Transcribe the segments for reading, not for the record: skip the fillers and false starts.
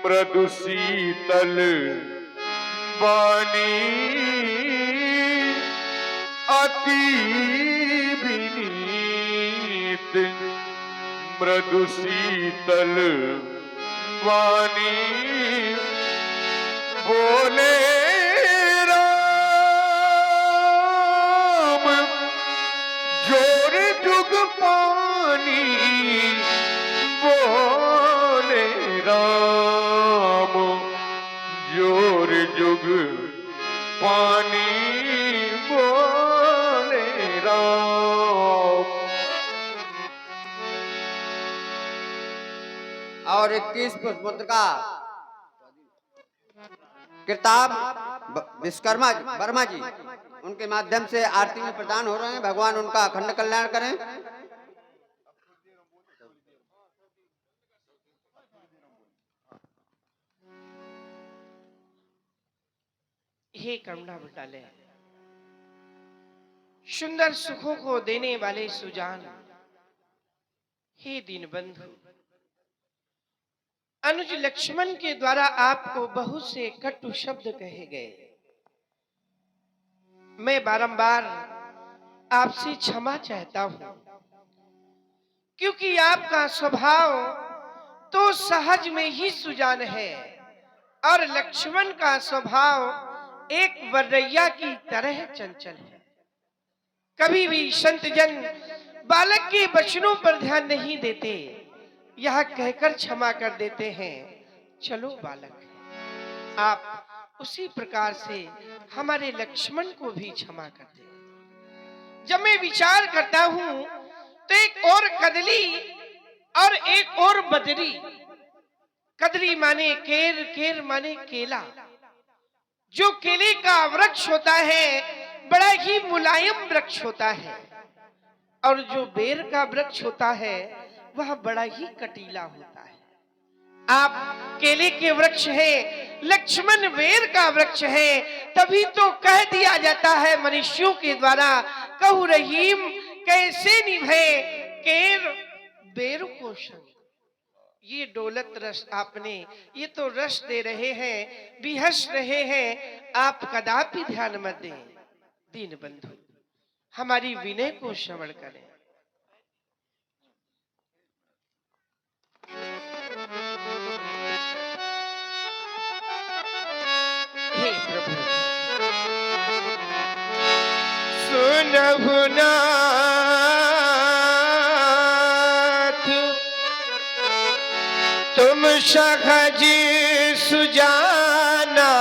मृदु शीतल वाणी अति विनीत मृदु शीतल वाणी बोले राम जोर जुग पानी बोले राम जोर जुग पानी बोले राम। और 21 पुष्प का किताब विश्वकर्मा वर्मा जी उनके माध्यम से आरती में प्रदान हो रहे हैं। भगवान उनका अखंड कल्याण करें। हे करुणा बटाले, सुंदर सुखों को देने वाले सुजान, हे दीनबंधु, अनुज लक्ष्मण के द्वारा आपको बहुत से कटु शब्द कहे गए। मैं बारंबार आपसे क्षमा चाहता हूं, क्योंकि आपका स्वभाव तो सहज में ही सुजान है और लक्ष्मण का स्वभाव एक वर्रैया की तरह चंचल है। कभी भी संत जन बालक के वचनों पर ध्यान नहीं देते, यह कहकर क्षमा कर देते हैं, चलो बालक है। आप उसी प्रकार से हमारे लक्ष्मण को भी क्षमा कर दे। जब मैं विचार करता हूं तो एक और कदली और एक और बदरी। कदली माने केर, केर माने केला। जो केले का वृक्ष होता है बड़ा ही मुलायम वृक्ष होता है, और जो बेर का वृक्ष होता है वह बड़ा ही कटीला होता है। आप केले के वृक्ष है, लक्ष्मण बेर का वृक्ष है, तभी तो कह दिया जाता है मनुष्यों के द्वारा, कहु रहीम कैसे निभे केर बेर को संग। ये डोलत रस आपने, ये तो रस दे रहे हैं, बिहस रहे हैं, आप कदापि ध्यान मत दें। दीन बंधु, हमारी विनय को श्रवण करें। हे प्रभु, सुनहु नाथ तुम सहज सुजाना,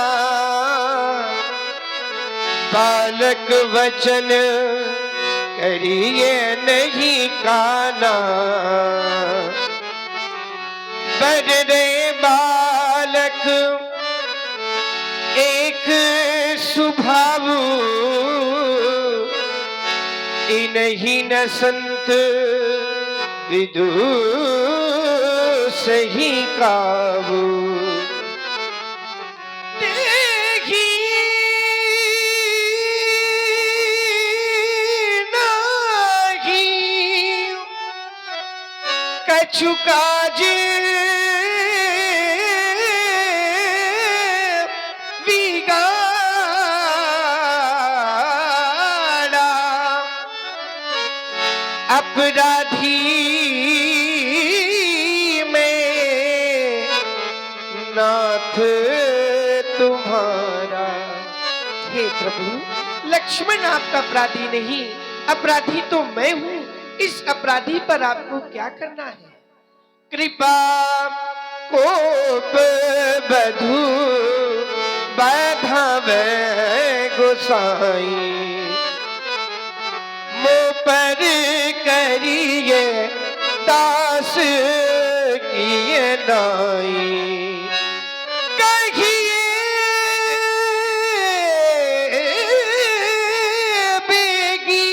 बालक वचन करिए नहीं काना। बर रे बालक एक स्वभाव, इन्हीं न संत विदु सही काबू। देखी नाही कछु काज अपराधी में नाथ तुम्हारा। हे प्रभु, लक्ष्मण आपका अपराधी नहीं, अपराधी तो मैं हूं। इस अपराधी पर आपको क्या करना है? कृपा कोप बधु बाधावे गोसाई, पर करिए दास किए नाई। कहिए बेगी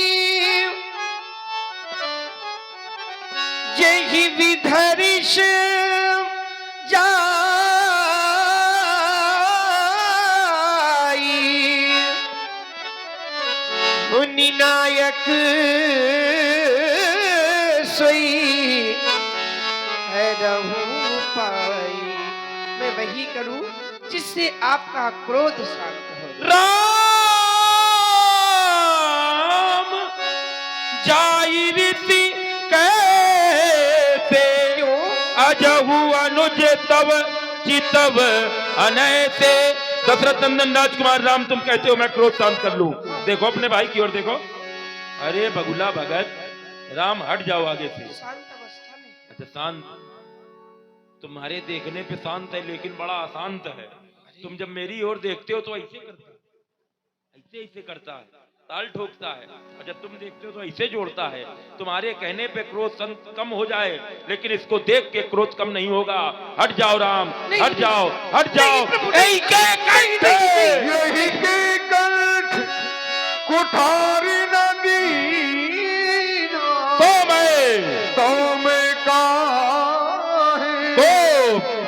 यही विधरिश नायक सोई है कहूँ पाई। मैं वही करूं जिससे आपका क्रोध शांत हो जाए। राम जाई रीति कैसे अजहु अनुज तव चितव अनैसे। दशरथ नंदन राजकुमार राम, तुम कहते हो मैं क्रोध शांत कर लूं। देखो अपने भाई की ओर देखो। अरे बगुला भगत, राम हट जाओ आगे से। शांत अवस्था में अच्छा शांत, तुम्हारे देखने पे शांत है लेकिन बड़ा अशांत है। तुम जब मेरी ओर देखते हो तो ऐसे करता है, ऐसे ऐसे करता है, ताल ठोकता है, और जब तुम देखते हो तो ऐसे जोड़ता है। तुम्हारे कहने पे क्रोध कम हो जाए, लेकिन इसको देख के क्रोध कम नहीं होगा। हट जाओ राम, हट जाओ, हट जाओ। यही के कंठ कुठारी नदी तो मैं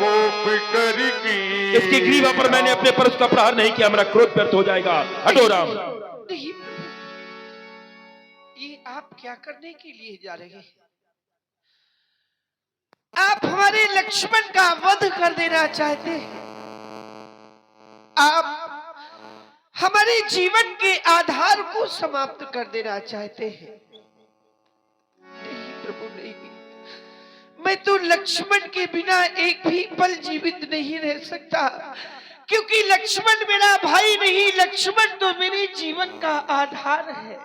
गोप करके इसकी ग्रीवा पर मैंने अपने परश का प्रहार नहीं किया, मेरा क्रोध व्यर्थ हो जाएगा। हटो राम। नहीं, ये आप क्या करने के लिए जा रहे हैं? आप हमारे लक्ष्मण का वध कर देना चाहते हैं। आप हमारे जीवन के आधार को समाप्त कर देना चाहते हैं। नहीं प्रभु नहीं, मैं तो लक्ष्मण के बिना एक भी पल जीवित नहीं रह सकता, क्योंकि लक्ष्मण मेरा भाई नहीं, लक्ष्मण तो मेरे जीवन का आधार है।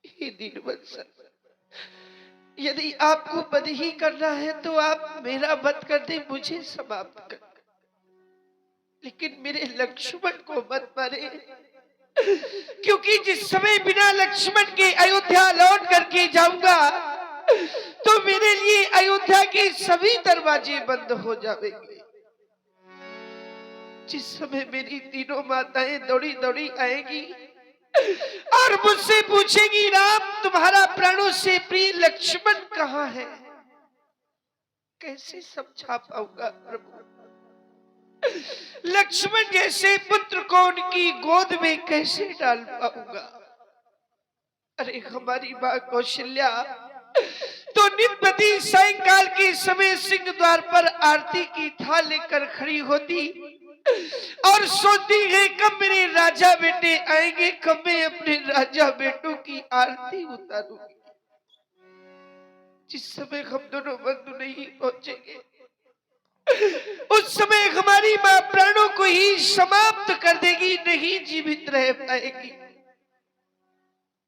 हे दीनवत्सल, यदि आपको वध ही करना है तो आप मेरा वध कर दे, मुझे समाप्त कर, लेकिन मेरे लक्ष्मण को मत मारे, क्योंकि जिस समय बिना लक्ष्मण के अयोध्या लौट करके जाऊंगा तो मेरे लिए अयोध्या के सभी दरवाजे बंद हो जाएंगे। जिस समय मेरी तीनों माताएं दौड़ी दौड़ी आएगी और मुझसे पूछेगी, राम तुम्हारा प्राणों से प्रिय लक्ष्मण कहाँ है? कैसे समझा पाऊंगा प्रभु? लक्ष्मण जैसे पुत्र को उनकी गोद में कैसे डाल पाऊंगा? अरे हमारी माँ कौशल्या तो नित्यपति सायंकाल के समय सिंह द्वार पर आरती की थाल लेकर खड़ी होती और सोचती है कब मेरे राजा बेटे आएंगे, कब मैं अपने राजा बेटों की आरती उतारूंगी। जिस समय हम दोनों बंधु नहीं पहुंचेंगे उस समय हमारी मां प्राणों को ही समाप्त कर देगी, नहीं जीवित रह पाएगी।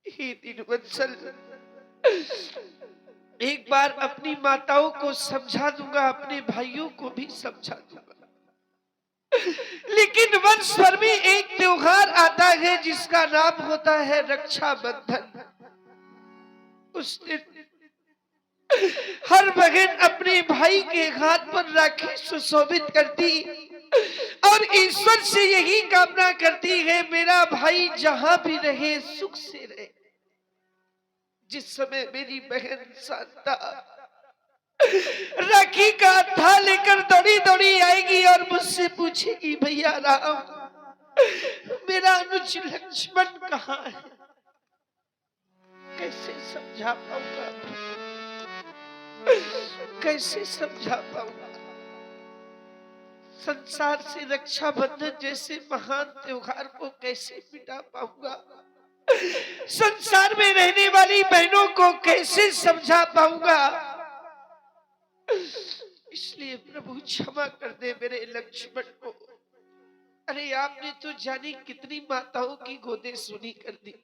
हे दीनवत्सल, एक बार अपनी माताओं को समझा दूंगा, अपने भाइयों को भी समझा दूंगा, लेकिन वर्ष भर में एक त्योहार आता है जिसका नाम होता है रक्षाबंधन। उस दिन हर बहन अपने भाई के हाथ पर राखी सुशोभित करती और ईश्वर से यही कामना करती है मेरा भाई जहां भी रहे सुख से रहे। जिस समय मेरी बहन शांता राखी का था लेकर दौड़ी दौड़ी आएगी और मुझसे पूछेगी, भैया राम मेरा अनुज लक्ष्मण कहाँ है? कैसे समझा पाऊंगा, कैसे समझा पाऊंगा? संसार से रक्षाबंधन जैसे महान त्योहार को कैसे मिटा पाऊंगा? संसार में रहने वाली बहनों को कैसे समझा पाऊंगा? इसलिए प्रभु क्षमा कर दे मेरे लक्ष्मण को। अरे आपने तो जाने कितनी माताओं की गोदें सुनी कर दी,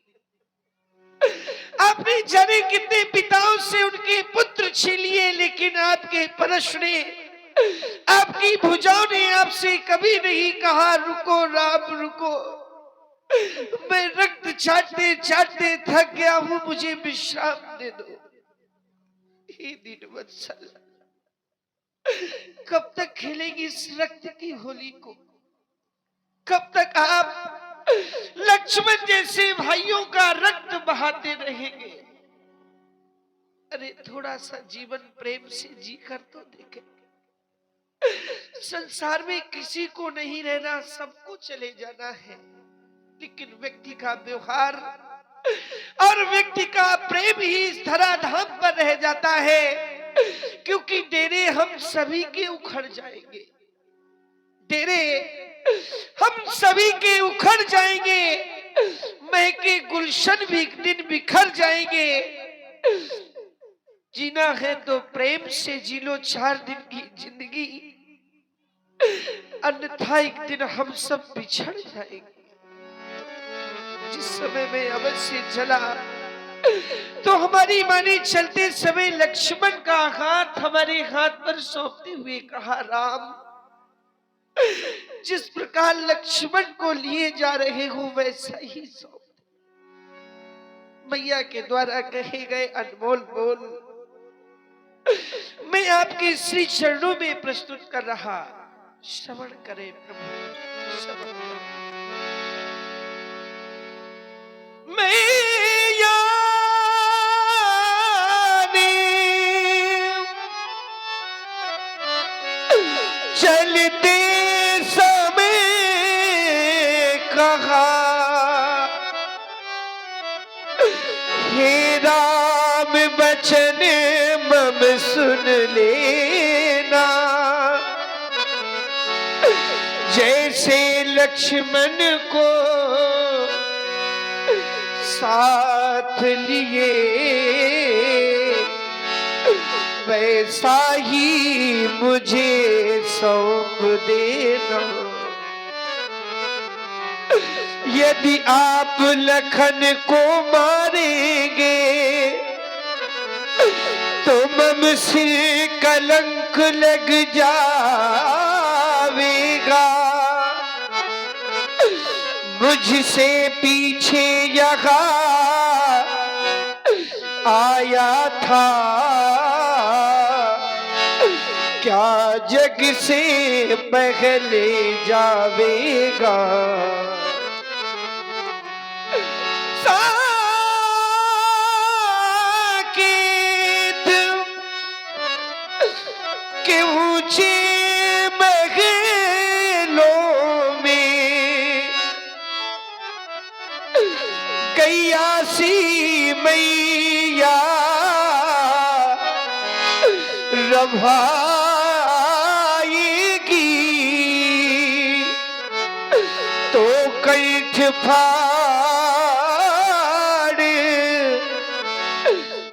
आपने जाने कितने पिताओं से उनके पुत्र छीन लिए, लेकिन आपके परश ने, आपकी भुजाओं ने आपसे कभी नहीं कहा रुको राम रुको, मैं रक्त चाटते चाटते थक गया हूं, मुझे विश्राम दे दो। हे दीनवत्सल, कब तक खेलेगी इस रक्त की होली को? कब तक आप लक्ष्मण जैसे भाइयों का रक्त बहाते रहेंगे? अरे थोड़ा सा जीवन प्रेम से जी कर तो देखें। संसार में किसी को नहीं रहना, सबको चले जाना है, लेकिन व्यक्ति का व्यवहार और व्यक्ति का प्रेम ही इस धराधाम पर रह जाता है। क्योंकि डेरे हम सभी के उखड़ जाएंगे, डेरे हम सभी के उखड़ जाएंगे, महके गुलशन भी एक दिन बिखर जाएंगे। जीना है तो प्रेम से जी लो 4 दिन की जिंदगी, अन्यथा एक दिन हम सब बिछड़ जाएंगे। जिस समय में अवश्य चला तो हमारी माँ ने चलते समय लक्ष्मण का हाथ हमारे हाथ पर सौंपते हुए कहा, राम जिस प्रकार लक्ष्मण को लिए जा रहे हो वैसा ही सौंप। मैया के द्वारा कहे गए अनमोल बोल मैं आपके श्री चरणों में प्रस्तुत कर रहा, श्रवण करें प्रभु, श्रवण करें। मैया ने चलते समय कहा, हे राम बचन मम सुन लेना, जैसे लक्ष्मण को साथ लिए वैसा ही मुझे सौंप देना। यदि आप लखन को मारेंगे तो मम सिर कलंक लग जावेगा। मुझसे पीछे यहाँ आया था, क्या जग से पहले जावेगा। साकेत के ऊंचे महलों में गैया सी मैया रभाएगी, तो कंठ फाड़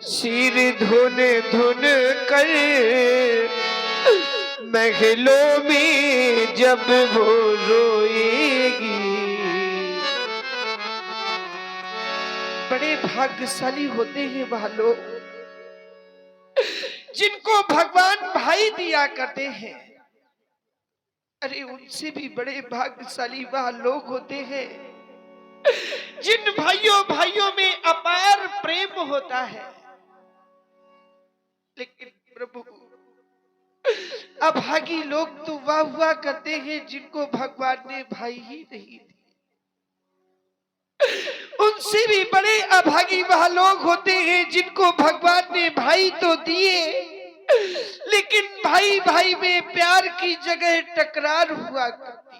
सिर धुन धुन कर महलों में जब वो रोएगी। बड़े भाग्यशाली होते हैं वह लोग जिनको भगवान भाई दिया करते हैं। अरे उनसे भी बड़े भाग्यशाली वह लोग होते हैं जिन भाइयों में अपार प्रेम होता है। लेकिन प्रभु अभागी लोग तो वाह हुआ करते हैं जिनको भगवान ने भाई ही नहीं दिए। उनसे भी बड़े अभागी वह लोग होते हैं जिनको भगवान ने भाई तो दिए, लेकिन भाई भाई में प्यार की जगह टकरार हुआ करती।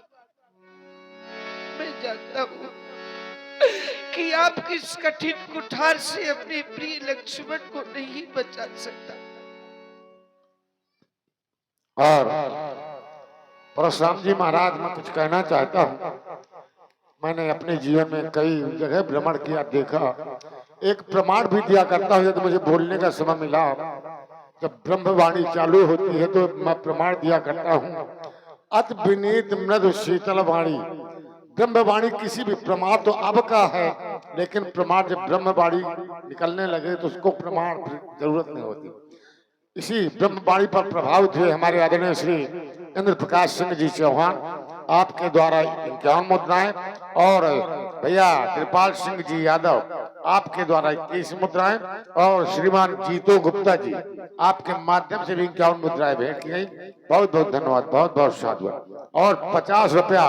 मैं जानता हूँ कि आप किस कठिन कुठार से अपने प्रिय लक्ष्मण को नहीं बचा सकता। और परशुराम जी महाराज, मैं कुछ कहना चाहता हूँ। मैंने अपने जीवन में कई जगह भ्रमण किया, देखा, एक प्रमाण भी दिया करता हूँ। यदि मुझे बोलने का समय मिला, जब ब्रह्मवाणी चालू होती है तो मैं प्रमाण दिया करता हूँ। अति विनीत मृदु शीतल वाणी। ब्रह्मवाणी किसी भी प्रमाण तो अब का है, लेकिन प्रमाण जब ब्रह्मवाणी निकलने लगे तो उसको प्रमाण की जरूरत नहीं होती। इसी ब्रह्मवाणी पर प्रभावित हुए हमारे आदरणीय श्री इंद्र प्रकाश सिंह जी चौहान, आपके द्वारा 51 मुद्राएं, और भैया कृपाल सिंह जी यादव, आपके द्वारा 21 मुद्राएं, और श्रीमान जीतो गुप्ता जी, आपके माध्यम से भी 51 मुद्राएं भेंट की गई। बहुत बहुत धन्यवाद, बहुत बहुत साधुवाद। और 50 रुपया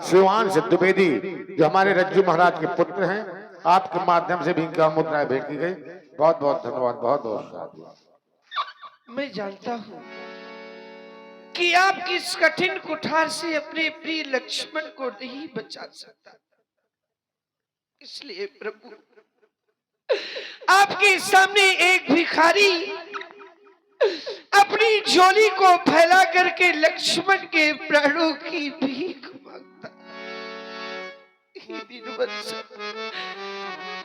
शिवांश द्विवेदी जो हमारे रज्जू महाराज के पुत्र हैं, आपके माध्यम से भी 51 मुद्राएं भेंट की गई। बहुत बहुत धन्यवाद, बहुत बहुत साधुवाद। मैं जानता हूँ कि आप किस कठिन कुठार से अपने प्रिय लक्ष्मण को नहीं बचा सकता, इसलिए प्रभु आपके सामने एक भिखारी अपनी झोली को फैला करके लक्ष्मण के प्राणों की भीख मांगता। हे दीनवत्सल,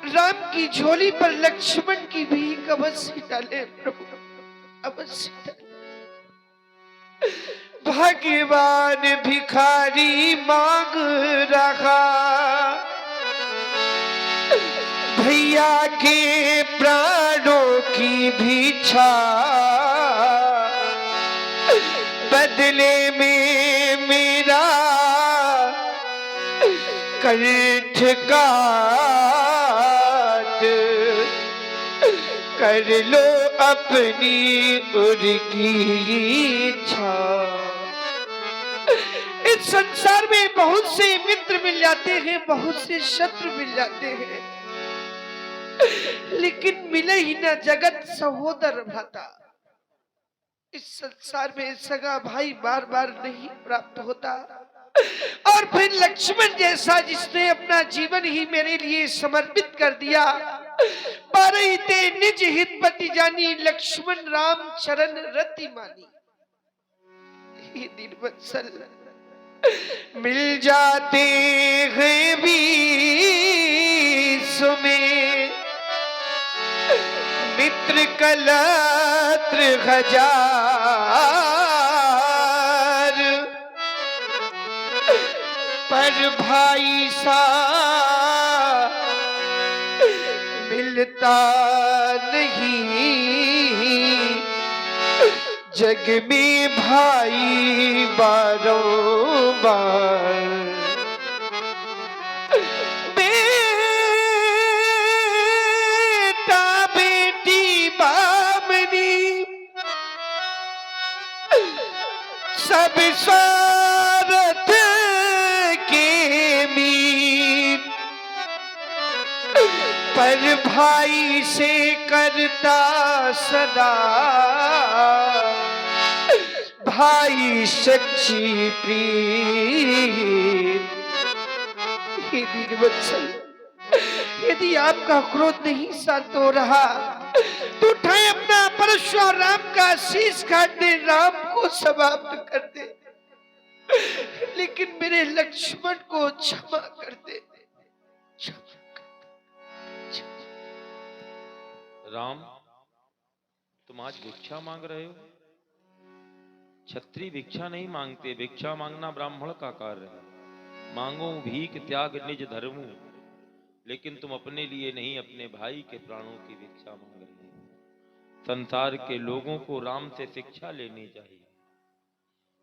राम की झोली पर लक्ष्मण की भीख अवश्य डाले प्रभु, अवश्य डाले। भाग्यवान भिखारी मांग रहा भैया के प्राणों की भिक्षा, बदले में मेरा कंठ काट कर लो अपनी उनकी इच्छा। इस संसार में बहुत से मित्र मिल जाते हैं, बहुत से शत्रु मिल जाते हैं, लेकिन मिले ही ना जगत सहोदर भ्राता। इस संसार में सगा भाई बार बार नहीं प्राप्त होता। और फिर लक्ष्मण जैसा जिसने अपना जीवन ही मेरे लिए समर्पित कर दिया, पारहिते निज हित पति जानी, लक्ष्मण राम चरण रति मानी। हे दीनवत्सल, मिल जाते हैं बीच में मित्र कलत्र हजार, पर भाई सा मिलता नहीं, जग में भाई बारों बार। बेटा बेटी बामनी सब स्वार्थ के मीत, पर भाई से करता सदा भाई सच्ची प्रीत। हे दीनवत्सल, यदि आपका क्रोध नहीं शांत हो रहा तो उठाए अपना परशुराम राम का शीश काट दे, राम को समाप्त कर दे, लेकिन मेरे लक्ष्मण को क्षमा कर दे। राम, तुम आज भिक्षा मांग रहे हो? क्षत्रिय भिक्षा नहीं मांगते, भिक्षा मांगना ब्राह्मण का कार्य है। मांगो भीख त्याग निज धर्मु, लेकिन तुम अपने लिए नहीं अपने भाई के प्राणों की भिक्षा मांग रहे हो। संसार के लोगों को राम से शिक्षा लेनी चाहिए।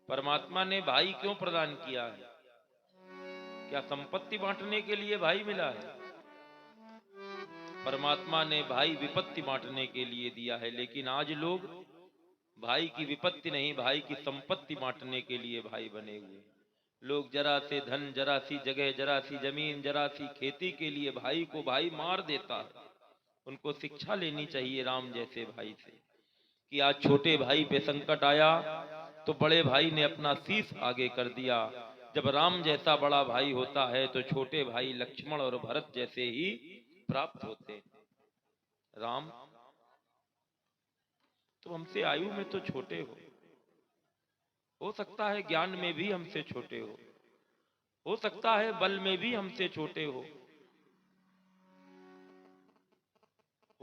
परमात्मा ने भाई क्यों प्रदान किया है? क्या संपत्ति बांटने के लिए भाई मिला है? परमात्मा ने भाई विपत्ति बांटने के लिए दिया है, लेकिन आज लोग भाई की विपत्ति नहीं, भाई की संपत्ति बांटने के लिए भाई बने हुए। लोग जरा से धन, जरा सी जगह, जरा सी जमीन, जरा सी खेती के लिए भाई को भाई मार देता है। उनको शिक्षा लेनी चाहिए राम जैसे भाई से, कि आज छोटे भाई पे संकट आया तो बड़े भाई ने अपना शीश आगे कर दिया। जब राम जैसा बड़ा भाई होता है तो छोटे भाई लक्ष्मण और भरत जैसे ही प्राप्त होते हैं। राम, तुम हमसे आयु में तो छोटे हो सकता है ज्ञान में भी हमसे छोटे हो सकता है बल में भी हमसे छोटे हो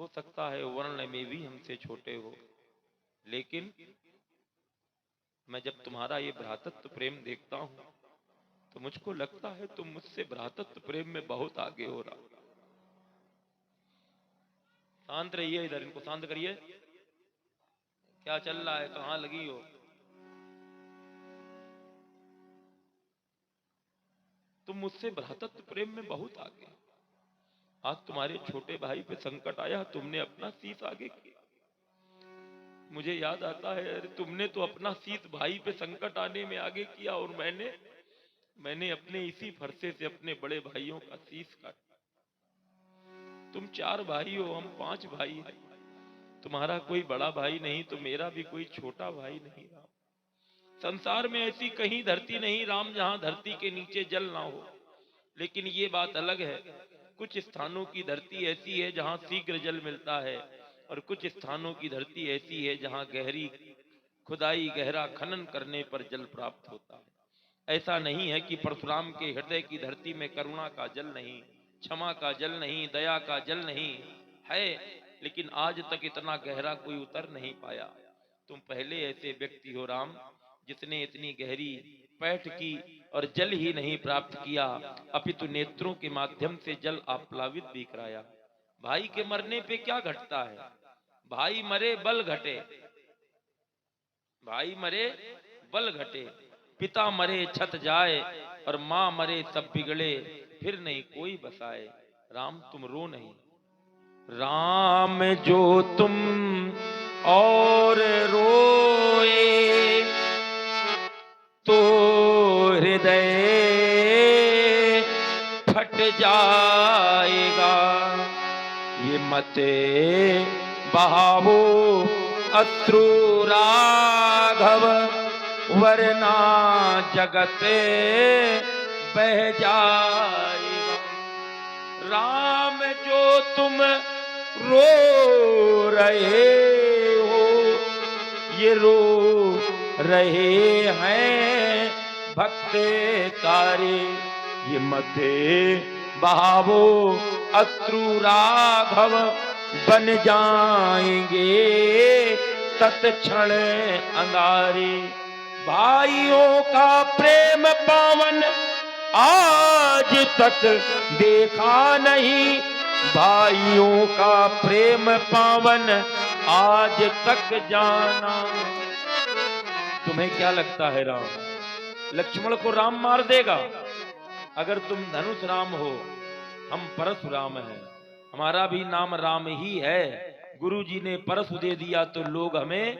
सकता है वर्ण में भी हमसे छोटे हो, लेकिन मैं जब तुम्हारा ये भ्रातृत्व प्रेम देखता हूं तो मुझको लगता है तुम मुझसे भ्रातृत्व प्रेम में बहुत आगे हो रहा। शांत रहिए, इधर इनको शांत करिए। क्या चल रहा है, कहां लगी हो? तुम मुझसे भ्रातृत्व प्रेम में बहुत आगे। आज तुम्हारे छोटे भाई पे संकट आया, तुमने अपना शीश आगे किया। मुझे याद आता है, अरे तुमने तो अपना शीश भाई पे संकट आने में आगे किया, और मैंने अपने इसी फरसे से अपने बड़े भाइयों का शीश काटा। तुम 4 भाई हो, हम 5 भाई हैं। तुम्हारा कोई बड़ा भाई नहीं तो मेरा भी कोई छोटा भाई नहीं। राम, संसार में ऐसी कहीं धरती नहीं राम जहां धरती के नीचे जल ना हो, लेकिन ये बात अलग है, कुछ स्थानों की धरती ऐसी है जहां शीघ्र जल मिलता है, और कुछ स्थानों की धरती ऐसी है जहां गहरी खुदाई, गहरा खनन करने पर जल प्राप्त होता है। ऐसा नहीं है कि परशुराम के हृदय की धरती में करुणा का जल नहीं, क्षमा का जल नहीं, दया का जल नहीं है, लेकिन आज तक इतना गहरा कोई उतर नहीं पाया। तुम पहले ऐसे व्यक्ति हो राम, जिसने इतनी गहरी पैठ की और जल ही नहीं प्राप्त किया, अपितु नेत्रों के माध्यम से जल आप्लावित भी कराया। भाई के मरने पे क्या घटता है? भाई मरे बल घटे, भाई मरे बल घटे, पिता मरे छत जाए और माँ मरे सब बिगड़े, फिर नहीं कोई बसाए। राम तुम रो नहीं, राम जो तुम और रोए तो हृदय फट जाएगा। ये मत बहावो अश्रु राघव, वरना जगत बह जाएगा। राम जो तुम रो रहे हो, ये रो रहे हैं भक्त तारे। ये मत बहावो अश्रु राघव, बन जाएंगे तत्क्षण अंगारे। भाइयों का प्रेम पावन आज तक देखा नहीं, भाइयों का प्रेम पावन आज तक जाना। तुम्हें क्या लगता है राम लक्ष्मण को राम मार देगा? अगर तुम धनुष राम हो, हम परशुराम हैं, हमारा भी नाम राम ही है। गुरु जी ने परशु दे दिया तो लोग हमें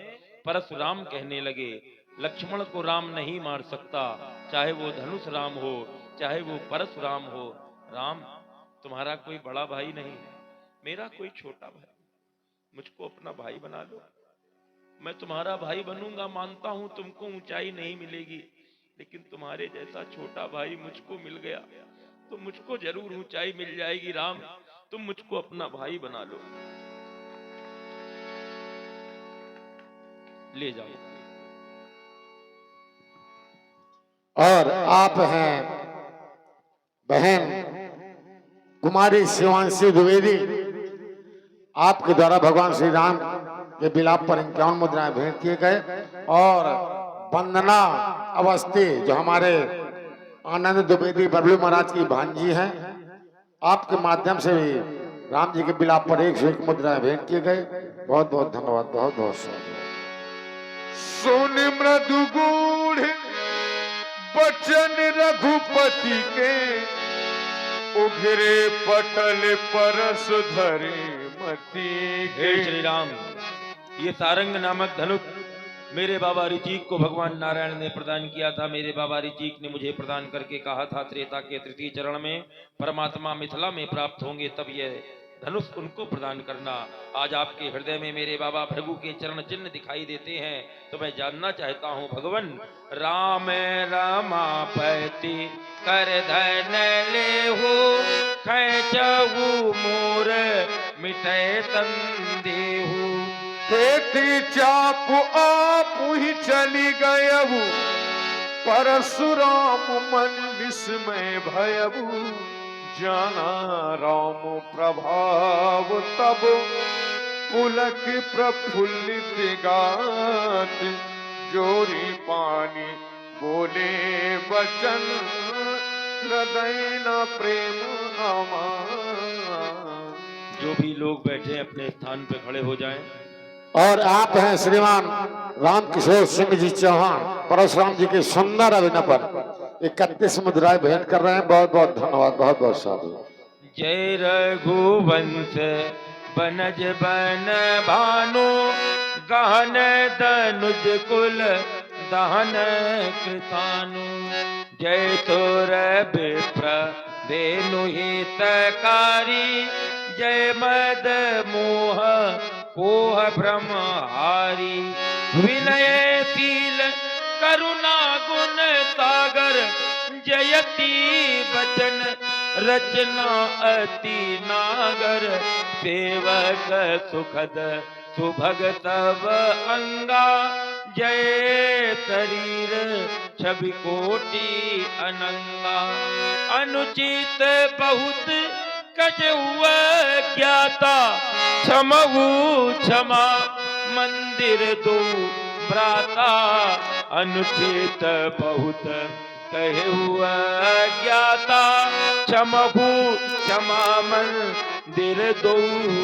परशुराम कहने लगे। लक्ष्मण को राम नहीं मार सकता, चाहे वो धनुष राम हो, चाहे वो परशुराम हो। राम तुम्हारा कोई बड़ा भाई नहीं, मेरा कोई छोटा भाई, मुझको अपना भाई बना लो। मैं तुम्हारा भाई बनूंगा, मानता हूं तुमको ऊंचाई नहीं मिलेगी, लेकिन तुम्हारे जैसा छोटा भाई मुझको मिल गया तो मुझको जरूर ऊंचाई मिल जाएगी। राम तुम मुझको अपना भाई बना लो, ले जाओ। और आप हैं बहन कुमारी शिवांशी द्विवेदी, आपके द्वारा भगवान श्री राम के बिलाप पर 51 मुद्राएं भेंट किए गए। और वंदना अवस्थी जो हमारे आनंद द्विवेदी बबलू महाराज की भांजी हैं, आपके माध्यम से भी राम जी के बिलाप पर 101 मुद्राएं भेंट किए गए। बहुत बहुत धन्यवाद, बहुत बहुत सुन मृदु गूढ़ बचन रघुपति के, उघरे पटल परस धरे मती हे श्री राम, ये सारंग नामक धनुष मेरे बाबा ऋचिक को भगवान नारायण ने प्रदान किया था। मेरे बाबा ऋचिक ने मुझे प्रदान करके कहा था त्रेता के तृतीय चरण में परमात्मा मिथिला में प्राप्त होंगे, तब यह धनुष उनको प्रदान करना। आज आपके हृदय में मेरे बाबा भृगु के चरण चिन्ह दिखाई देते हैं, तो मैं जानना चाहता हूं भगवान राम रमापति कर धन ले हो, खेचहु मोर मिटय संदेहु। खेती चाप आप ही चली गयबू, परशुराम मन विस्मय भयबू। जाना राम प्रभाव तब पुलक प्रफुल्लित गात, जोरी पानी बोले वचन हृदय न प्रेम अमान। जो भी लोग बैठे अपने स्थान पे खड़े हो जाएं। और आप हैं श्रीमान राम किशोर सिंह जी चौहान, परशुराम जी के सुंदर अभिनय पर 31 मुद्राएं भेंट कर रहे हैं। बहुत बहुत धन्यवाद, बहुत बहुत साधु। जय रघुवंश बनज बन भानु, गहन धनुज कुल दहन कृतानु। जय तोर विप्र धेनु हितकारी, जय मद मोह कोह ब्रह्महारी। विनयशील करुणा गुण सागर, जयति बचन रचना अति नागर, सेवक सुखद सुभग तब अंगा, जय शरीर छवि कोटि अनंगा। अनुचित बहुत कछ हुआ ज्ञाता, क्षमहु क्षमा मंदिर दो भ्राता। अनुचित बहुत कहे हुआ ज्ञाता, क्षमहु क्षमा मंदिर दो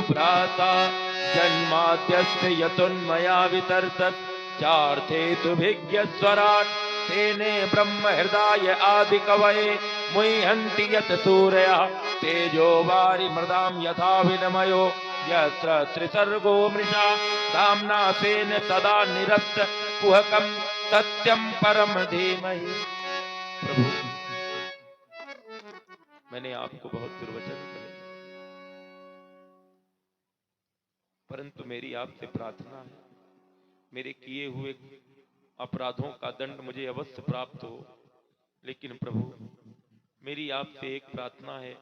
भ्राता। जन्माद्यस्य यतुन्मया वितर्तत, चार्थे तुभिज्ञ स्वराट। तेने ब्रह्म हृदय आदि कवये, मुह्यन्ति यत सूरया। तेजो वारि मृदाम यथा विनिमयो, यत्र त्रिसर्गो मृषा। धाम्ना स्वेन सदा निरस्त कुहकं, सत्यं परम धीमहि। प्रभु, मैंने आपको बहुत दुर्वचन कहे, परंतु मेरी आपसे प्रार्थना है, मेरे किए हुए अपराधों का दंड मुझे अवश्य प्राप्त हो। लेकिन प्रभु, मेरी आपसे एक प्रार्थना है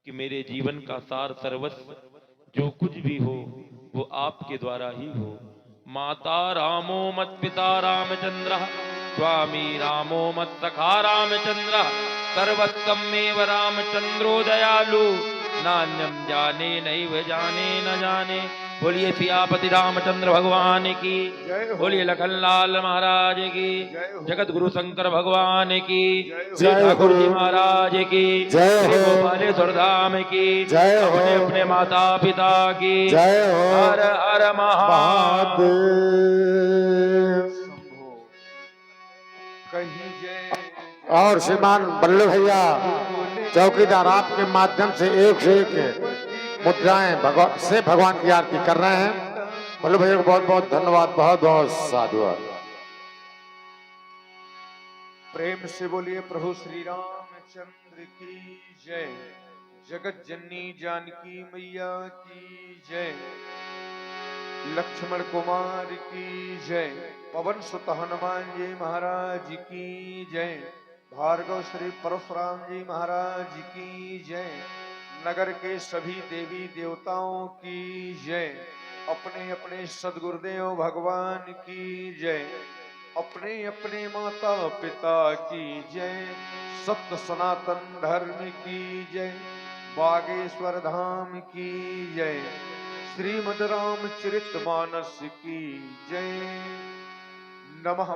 कि मेरे जीवन का सार सर्वस्व जो कुछ भी हो वो आपके द्वारा ही हो। माता रामो मत पिता रामचंद्र, स्वामी रामो मत सखा रामचंद्र। सर्वस्वमेव रामचंद्रो दयालु, नान्यम जाने नैव जाने न जाने। बोलिए सियापति रामचंद्र भगवान की, बोलिए लखनलाल महाराज की, जगत गुरु शंकर भगवान की, श्री ठाकुर जी महाराज की, श्री गोपालेश्वर धाम की, अपने अपने माता पिता की। हर हर महादेव। कहीं जय और श्रीमान बल्लभ भैया चौकीदार आपके माध्यम से एक से एक मुद्राएं भगवान की आरती कर रहे हैं। बल्लभ भैया को बहुत बहुत धन्यवाद, बहुत बहुत साधुवाद। प्रेम से बोलिए प्रभु श्री रामचंद्र की जय। जगत जननी जानकी मैया की जय। लक्ष्मण कुमार की जय। पवन सुत हनुमान जी महाराज की जय। भार्गव श्री परशुराम जी महाराज की जय। नगर के सभी देवी देवताओं की जय। अपने अपने सदगुरुदेव भगवान की जय। अपने अपने माता पिता की जय। सत्य सनातन धर्म की जय। बागेश्वर धाम की जय। श्रीमद रामचरितमानस की जय। नमः।